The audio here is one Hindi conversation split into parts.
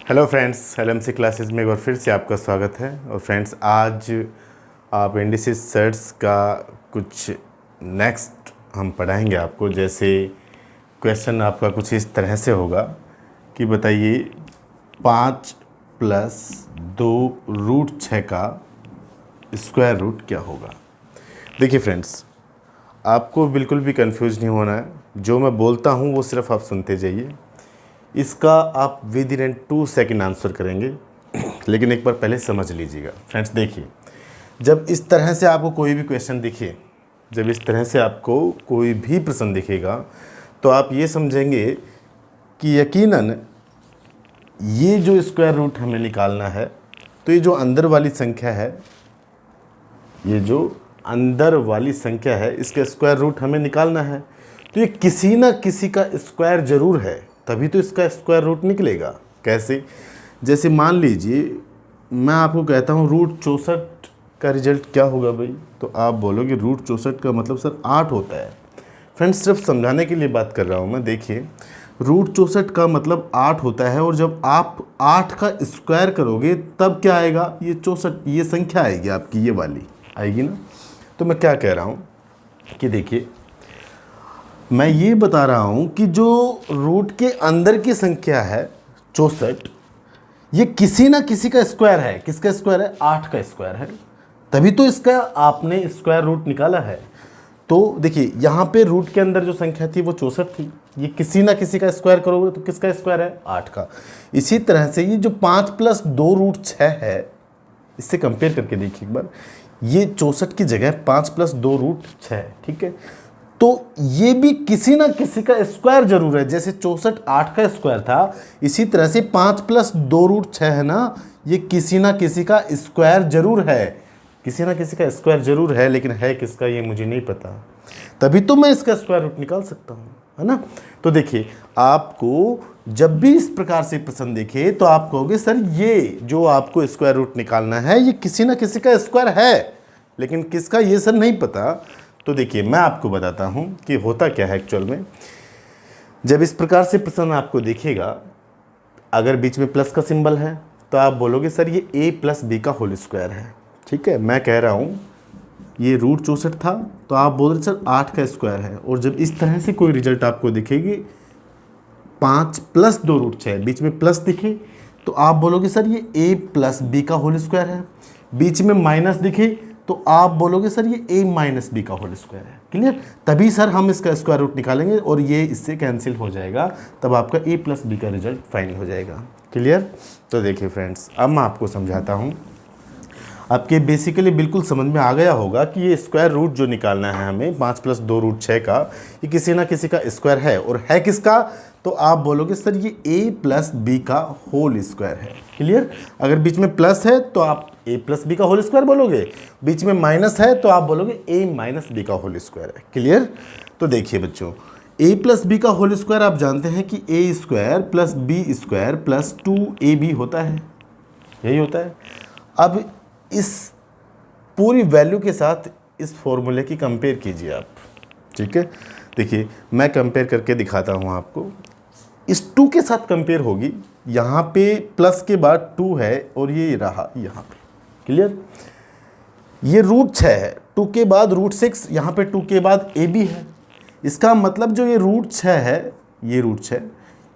हेलो फ्रेंड्स, एलएमसी क्लासेस में एक बार फिर से आपका स्वागत है। और फ्रेंड्स, आज आप इंडिसेस सेट्स का कुछ नेक्स्ट हम पढ़ाएंगे आपको। जैसे क्वेश्चन आपका कुछ इस तरह से होगा कि बताइए 5 + 2√6 का स्क्वायर रूट क्या होगा। देखिए फ्रेंड्स, आपको बिल्कुल भी कंफ्यूज नहीं होना है। जो मैं बोलता हूँ वो सिर्फ आप सुनते जाइए। इसका आप विद इन 2 सेकेंड आंसर करेंगे, लेकिन एक बार पहले समझ लीजिएगा। फ्रेंड्स देखिए, जब इस तरह से आपको कोई भी क्वेश्चन दिखे, जब इस तरह से आपको कोई भी प्रश्न दिखेगा, तो आप ये समझेंगे कि यकीनन ये जो स्क्वायर रूट हमें निकालना है, तो ये जो अंदर वाली संख्या है, ये जो अंदर वाली संख्या है, इसका स्क्वायर रूट हमें निकालना है। तो ये किसी ना किसी का स्क्वायर जरूर है, तभी तो इसका स्क्वायर रूट निकलेगा। कैसे? जैसे मान लीजिए मैं आपको कहता हूँ √64 का रिजल्ट क्या होगा भाई, तो आप बोलोगे √64 का मतलब सर 8 होता है। फ्रेंड्स, सिर्फ समझाने के लिए बात कर रहा हूँ मैं। देखिए, √64 का मतलब 8 होता है, और जब आप 8 का स्क्वायर करोगे तब क्या आएगा, ये 64, ये संख्या आएगी आपकी, ये वाली आएगी ना। तो मैं क्या कह रहा हूँ कि देखिए, मैं ये बता रहा हूँ कि जो रूट के अंदर की संख्या है 64, ये किसी ना किसी का स्क्वायर है। किसका स्क्वायर है? 8 का स्क्वायर है, तभी तो इसका आपने स्क्वायर रूट निकाला है। तो देखिए, यहाँ पे रूट के अंदर जो संख्या थी वो 64 थी। ये किसी ना किसी का स्क्वायर करोगे तो किसका स्क्वायर है? 8 का। इसी तरह से ये जो 5 + 2√6 है, इससे कंपेयर करके देखिए एक बार। ये 64 की जगह 5 + 2√6, ठीक है। तो ये भी किसी ना किसी का स्क्वायर जरूर है। जैसे 64 8 का स्क्वायर था, इसी तरह से 5 + 2√6 है ना, ये किसी ना किसी का स्क्वायर जरूर है। किसी ना किसी का स्क्वायर जरूर है, लेकिन है किसका ये मुझे नहीं पता। तभी तो मैं इसका स्क्वायर रूट निकाल सकता हूँ, है ना। तो देखिए, आपको जब भी इस प्रकार से प्रश्न देखे तो आप कहोगे सर ये जो आपको स्क्वायर रूट निकालना है, ये किसी ना किसी का स्क्वायर है, लेकिन किसका ये सर नहीं पता। तो देखिए, मैं आपको बताता हूँ कि होता क्या है एक्चुअल में। जब इस प्रकार से प्रश्न आपको दिखेगा, अगर बीच में प्लस का सिंबल है, तो आप बोलोगे सर ये a + b का होल स्क्वायर है, ठीक है। मैं कह रहा हूँ ये √64 था, तो आप बोल रहे सर 8 का स्क्वायर है। और जब इस तरह से कोई रिजल्ट आपको दिखेगी 5 + 2√6, बीच में प्लस दिखे, तो आप बोलोगे सर ये a + b का होल स्क्वायर है। बीच में माइनस दिखे तो आप बोलोगे सर ये a - b का होल स्क्वायर है। क्लियर? तभी सर हम इसका स्क्वायर रूट निकालेंगे और ये इससे कैंसिल हो जाएगा, तब आपका a + b का रिजल्ट फाइनल हो जाएगा। क्लियर? तो देखिए फ्रेंड्स, अब मैं आपको समझाता हूँ। आपके बेसिकली बिल्कुल समझ में आ गया होगा कि ये स्क्वायर रूट जो निकालना है हमें 5 + 2√6 का, ये किसी ना किसी का स्क्वायर है। और है किसका? तो आप बोलोगे सर ये a + b का होल स्क्वायर है। क्लियर? अगर बीच में प्लस है तो आप a + b का होल स्क्वायर बोलोगे, बीच में माइनस है तो आप बोलोगे a - b का होल स्क्वायर है। क्लियर? तो देखिए बच्चों, a + b का होल स्क्वायर आप जानते हैं कि a² + b² + 2ab होता है, यही होता है। अब इस पूरी वैल्यू के साथ इस फॉर्मूले की कंपेयर कीजिए आप, ठीक है। देखिए, मैं कंपेयर करके दिखाता हूँ आपको। इस 2 के साथ कंपेयर होगी। यहाँ पे प्लस के बाद 2 है और ये रहा यहाँ पे। क्लियर? ये √6 है, 2 के बाद √6, यहाँ पे 2 के बाद ab है। इसका मतलब जो ये √6 है, ये √6,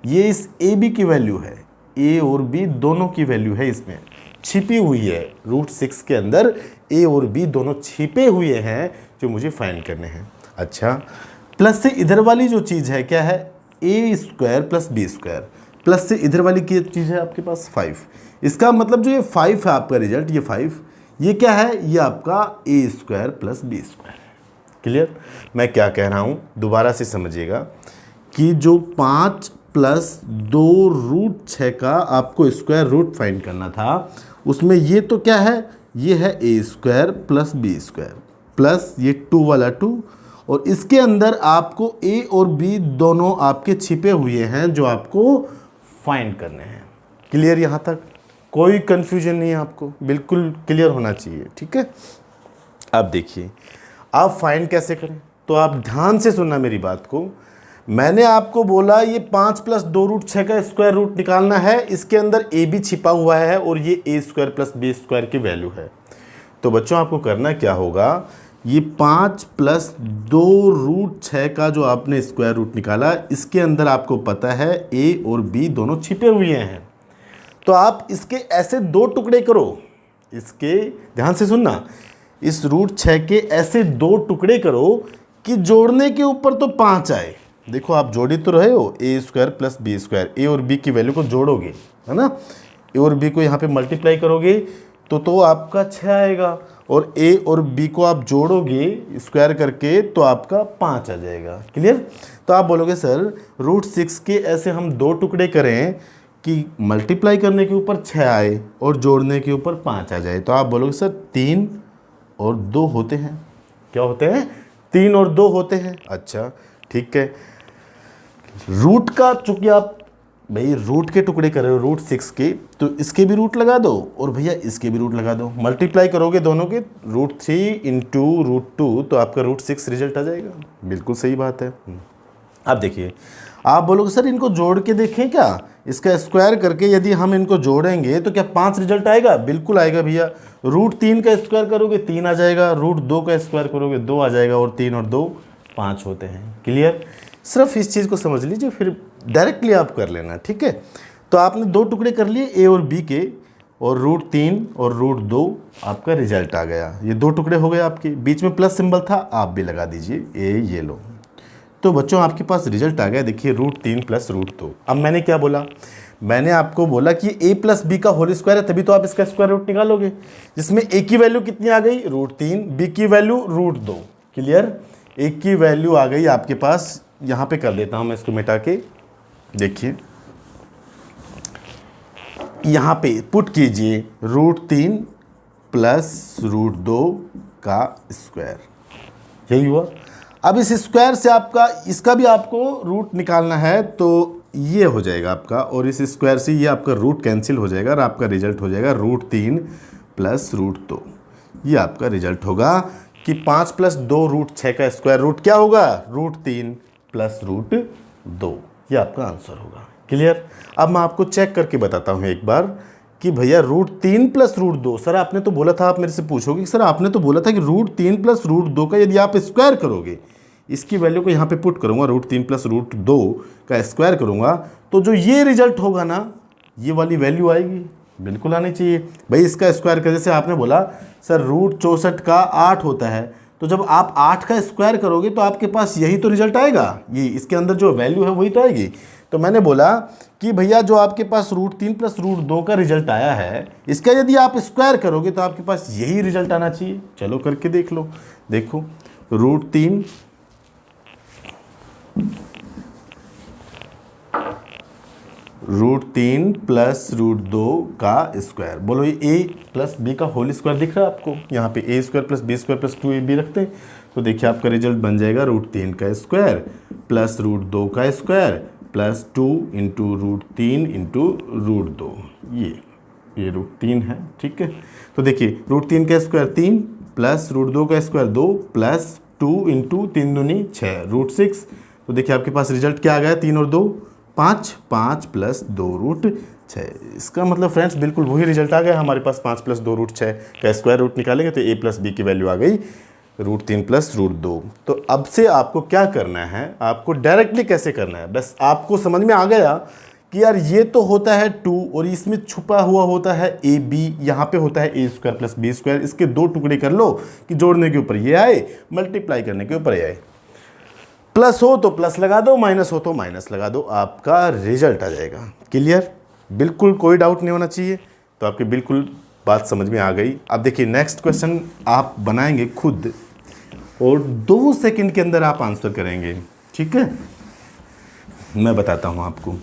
ये इस ab की वैल्यू है। a और b दोनों की वैल्यू है, इसमें छिपी हुई है। √6 के अंदर a और b दोनों छिपे हुए हैं, जो मुझे फाइंड करने हैं। अच्छा, प्लस से इधर वाली जो चीज़ है क्या है? a² + b²। प्लस से इधर वाली की चीज़ है आपके पास 5। इसका मतलब जो ये 5 है आपका रिजल्ट, ये 5, ये क्या है? ये आपका a² + b² है। क्लियर? मैं क्या कह रहा हूँ दोबारा से समझिएगा कि जो 5 + 2√6 का आपको स्क्वायर रूट फाइंड करना था, उसमें ये तो क्या है? ये है a² + b² प्लस ये 2 वाला 2, और इसके अंदर आपको a और b दोनों आपके छिपे हुए हैं, जो आपको फाइंड करने हैं। क्लियर? यहाँ तक कोई कंफ्यूजन नहीं है, आपको बिल्कुल क्लियर होना चाहिए, ठीक है। अब देखिए, आप फाइंड कैसे करें, तो आप ध्यान से सुनना मेरी बात को। मैंने आपको बोला ये 5 प्लस 2 रूट 6 का स्क्वायर रूट निकालना है, इसके अंदर ए भी छिपा हुआ है और ये ए स्क्वायर प्लस बी स्क्वायर की वैल्यू है। तो बच्चों आपको करना क्या होगा, ये 5 प्लस 2 रूट 6 का जो आपने स्क्वायर रूट निकाला, इसके अंदर आपको पता है ए और बी दोनों छिपे हुए हैं। तो आप इसके ऐसे 2 टुकड़े करो, इसके ध्यान से सुनना, इस रूट 6 के ऐसे 2 टुकड़े करो कि जोड़ने के ऊपर तो 5 आए। देखो आप जोड़ ही तो रहे हो, ए स्क्वायर प्लस बी स्क्वायर, ए और बी की वैल्यू को जोड़ोगे, है ना, ए और बी को यहाँ पे मल्टीप्लाई करोगे तो आपका 6 आएगा, और ए और बी को आप जोड़ोगे स्क्वायर करके तो आपका 5 आ जाएगा। क्लियर? तो आप बोलोगे सर रूट 6 के ऐसे हम 2 टुकड़े करें कि मल्टीप्लाई करने के ऊपर 6 आए और जोड़ने के ऊपर 5 आ जाए। तो आप बोलोगे सर 3 और 2 होते हैं। क्या होते हैं? 3 और 2 होते हैं। अच्छा ठीक है, रूट का चूंकि आप भाई रूट के टुकड़े कर रहे हो रूट 6 के, तो इसके भी रूट लगा दो और भैया इसके भी रूट लगा दो, मल्टीप्लाई करोगे दोनों के, रूट 3 इंटू रूट 2, तो आपका रूट 6 रिजल्ट आ जाएगा। बिल्कुल सही बात है। अब देखिए, आप बोलोगे सर इनको जोड़ के देखें क्या, इसका स्क्वायर करके यदि हम इनको जोड़ेंगे तो क्या 5 रिजल्ट आएगा? बिल्कुल आएगा भैया। रूट 3 का स्क्वायर करोगे 3 आ जाएगा, रूट 2 का स्क्वायर करोगे 2 आ जाएगा, और 3 और 2 5 होते हैं। क्लियर? सिर्फ इस चीज़ को समझ लीजिए, फिर डायरेक्टली आप कर लेना। ठीक है, तो आपने 2 टुकड़े कर लिए ए और बी के, और रूट 3 और रूट 2 आपका रिजल्ट आ गया। ये 2 टुकड़े हो गए आपके, बीच में प्लस सिंबल था, आप भी लगा दीजिए ए, ये लो। तो बच्चों आपके पास रिजल्ट आ गया। देखिए रूट 3 प्लस रूट 2। अब मैंने क्या बोला, मैंने आपको बोला कि ए प्लस बी का होल स्क्वायर है, तभी तो आप इसका स्क्वायर रूट निकालोगे, जिसमें ए की वैल्यू कितनी आ गई, रूट 3, बी की वैल्यू रूट 2। क्लियर? ए की वैल्यू आ गई आपके पास, यहाँ पे कर देता हूँ मैं इसको मिटा के। देखिए यहाँ पे पुट कीजिए रूट 3 प्लस रूट 2 का स्क्वायर, यही हुआ। अब इस स्क्वायर से आपका इसका भी आपको रूट निकालना है, तो ये हो जाएगा आपका, और इस स्क्वायर से ये आपका रूट कैंसिल हो जाएगा और आपका रिजल्ट हो जाएगा रूट 3 प्लस रूट 2। ये आपका रिजल्ट होगा कि 5 प्लस 2 रूट 6 का स्क्वायर रूट क्या होगा, रूट 3 प्लस रूट 2। ये आपका आंसर होगा। क्लियर? अब मैं आपको चेक करके बताता हूँ एक बार कि भैया रूट 3 प्लस रूट 2, सर आपने तो बोला था, आप मेरे से पूछोगे सर आपने तो बोला था कि रूट 3 प्लस रूट 2 का यदि आप स्क्वायर करोगे, इसकी वैल्यू को यहाँ पे पुट करूँगा, रूट 3 प्लस रूट 2 का स्क्वायर करूँगा, तो जो ये रिजल्ट होगा ना, ये वाली वैल्यू आएगी। बिल्कुल आनी चाहिए भाई। इसका स्क्वायर कर, जैसे आपने बोला सर रूट 64 का 8 होता है, तो जब आप 8 का स्क्वायर करोगे तो आपके पास यही तो रिजल्ट आएगा, ये इसके अंदर जो वैल्यू है वही तो आएगी। तो मैंने बोला कि भैया जो आपके पास रूट 3 प्लस रूट 2 का रिजल्ट आया है, इसका यदि आप स्क्वायर करोगे तो आपके पास यही रिजल्ट आना चाहिए। चलो करके देख लो। देखो रूट 3 प्लस रूट 2 का स्क्वायर, बोलो ये ए प्लस बी का होल स्क्वायर दिख रहा है आपको, यहाँ पे A square plus B square plus 2ab रखते हैं, तो देखिए आपका रिजल्ट बन जाएगा रूट 3 का स्क्वायर प्लस रूट 2 का square plus 2 into root 3 into root 2। ये रूट 3 है। ठीक है, तो देखिए रूट 3 का स्क्वायर 3 प्लस रूट 2 का स्क्वायर 2 प्लस 2 इंटू 3 दूनी 6 रूट 6। तो देखिए आपके पास रिजल्ट क्या आ गया, 3 और 2 5, 5 प्लस 2 रूट 6। इसका मतलब फ्रेंड्स बिल्कुल वही रिजल्ट आ गया हमारे पास, 5 प्लस 2 रूट 6 का स्क्वायर रूट निकालेंगे तो ए प्लस बी की वैल्यू आ गई रूट 3 प्लस रूट 2। तो अब से आपको क्या करना है, आपको डायरेक्टली कैसे करना है, बस आपको समझ में आ गया कि यार ये तो होता है 2 और इसमें छुपा हुआ होता है ए बी, यहाँ पे होता है ए स्क्वायर प्लस बी स्क्वायर। इसके 2 टुकड़े कर लो कि जोड़ने के ऊपर ये आए, मल्टीप्लाई करने के ऊपर ये आए, प्लस हो तो प्लस लगा दो, माइनस हो तो माइनस लगा दो, आपका रिजल्ट आ जाएगा। क्लियर? बिल्कुल कोई डाउट नहीं होना चाहिए। तो आपकी बिल्कुल बात समझ में आ गई। अब देखिए नेक्स्ट क्वेश्चन आप बनाएंगे खुद और 2 सेकंड के अंदर आप आंसर करेंगे। ठीक है, मैं बताता हूं आपको,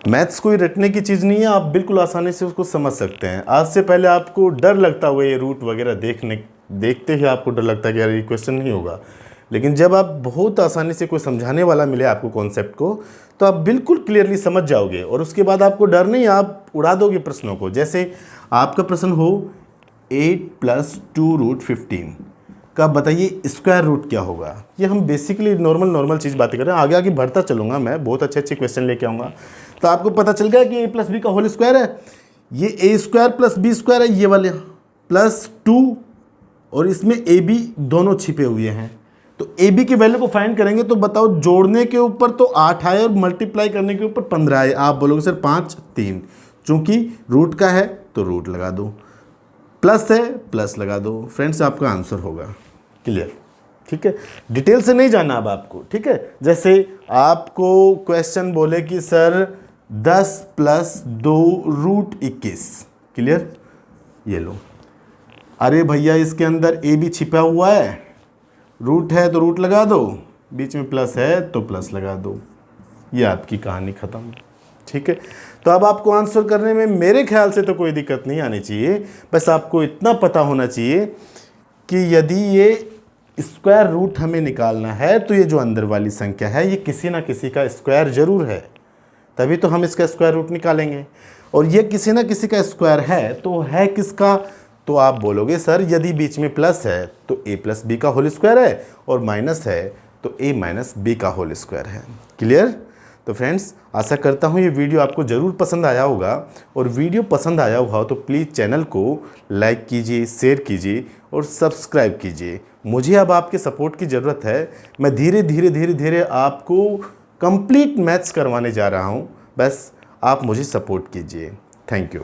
मैथ्स कोई रटने की चीज़ नहीं है, आप बिल्कुल आसानी से उसको समझ सकते हैं। आज से पहले आपको डर लगता हुआ ये रूट वगैरह देखते ही आपको डर लगता है कि यार ये क्वेश्चन नहीं होगा, लेकिन जब आप बहुत आसानी से कोई समझाने वाला मिले आपको कॉन्सेप्ट को, तो आप बिल्कुल क्लियरली समझ जाओगे और उसके बाद आपको डर नहीं, आप उड़ा दोगे प्रश्नों को। जैसे आपका प्रश्न हो 8 प्लस 2 रूट 15, का बताइए स्क्वायर रूट क्या होगा। ये हम बेसिकली नॉर्मल चीज़ बातें कर रहे हैं, आगे आगे बढ़ता चलूँगा मैं, बहुत अच्छे क्वेश्चन लेके आऊँगा। तो आपको पता चल गया कि a प्लस बी का होल स्क्वायर है, ये a square plus B square है, ये वाले प्लस 2 और इसमें ए बी दोनों छिपे हुए हैं। तो ए बी की वैल्यू को फाइंड करेंगे तो बताओ, जोड़ने के ऊपर तो 8 आए और मल्टीप्लाई करने के ऊपर 15 आए। आप बोलोगे सर 5 3, चूंकि रूट का है तो रूट लगा दो, प्लस है प्लस लगा दो। फ्रेंड्स आपका आंसर होगा। क्लियर? ठीक है, डिटेल से नहीं जाना अब आपको। ठीक है, जैसे आपको क्वेश्चन बोले कि सर 10 प्लस 2 रूट 21। क्लियर? ये लो, अरे भैया इसके अंदर ए भी छिपा हुआ है, रूट है तो रूट लगा दो, बीच में प्लस है तो प्लस लगा दो, ये आपकी कहानी ख़त्म। ठीक है, तो अब आपको आंसर करने में मेरे ख्याल से तो कोई दिक्कत नहीं आनी चाहिए, बस आपको इतना पता होना चाहिए कि यदि ये स्क्वायर रूट हमें निकालना है तो ये जो अंदर वाली संख्या है ये किसी ना किसी का स्क्वायर जरूर है, तभी तो हम इसका स्क्वायर रूट निकालेंगे। और ये किसी ना किसी का स्क्वायर है तो है किसका? तो आप बोलोगे सर यदि बीच में प्लस है तो a प्लस बी का होल स्क्वायर है, और माइनस है तो a माइनस बी का होल स्क्वायर है। क्लियर? तो फ्रेंड्स आशा करता हूँ ये वीडियो आपको ज़रूर पसंद आया होगा, और वीडियो पसंद आया हुआ तो प्लीज़ चैनल को लाइक कीजिए, शेयर कीजिए और सब्सक्राइब कीजिए। मुझे अब आपके सपोर्ट की ज़रूरत है। मैं धीरे धीरे आपको कंप्लीट मैथ्स करवाने जा रहा हूँ, बस आप मुझे सपोर्ट कीजिए। Thank you.